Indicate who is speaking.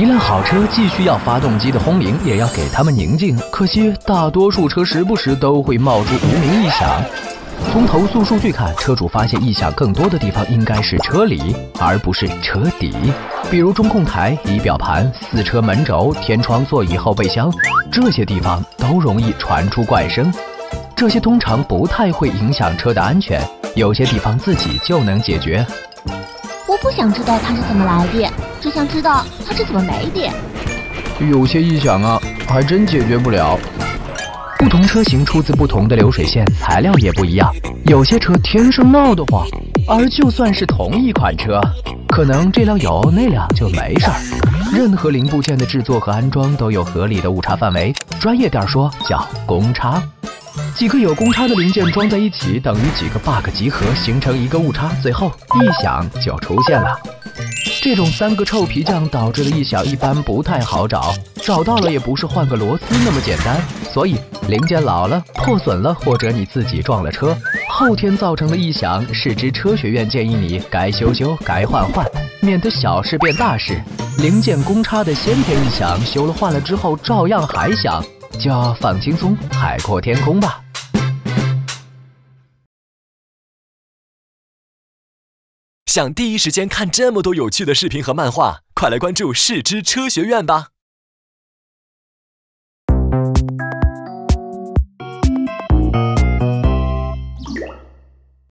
Speaker 1: 一辆好车既需要发动机的轰鸣，也要给它们宁静。可惜大多数车时不时都会冒出无名异响。从投诉数据看，车主发现异响更多的地方应该是车里，而不是车底。比如中控台、仪表盘、四车门轴、天窗、座椅、后备箱，这些地方都容易传出怪声。这些通常不太会影响车的安全，有些地方自己就能解决。
Speaker 2: 我不想知道它是怎么来的，只想知道它是怎么没的。
Speaker 1: 有些异响啊，还真解决不了。不同车型出自不同的流水线，材料也不一样。有些车天生闹得慌，而就算是同一款车，可能这辆有，那辆就没事儿。任何零部件的制作和安装都有合理的误差范围，专业点说叫公差。几个有公差的零件装在一起，等于几个 bug 集合，形成一个误差，最后异响就出现了。这种3个臭皮匠导致的异响一般不太好找，找到了也不是换个螺丝那么简单。所以零件老了、破损了，或者你自己撞了车，后天造成的异响，市之车学院建议你该修修、该换换，免得小事变大事。零件公差的先天异响，修了换了之后照样还响，就要放轻松，海阔天空吧。
Speaker 3: 想第一时间看这么多有趣的视频和漫画，快来关注市之车学院吧。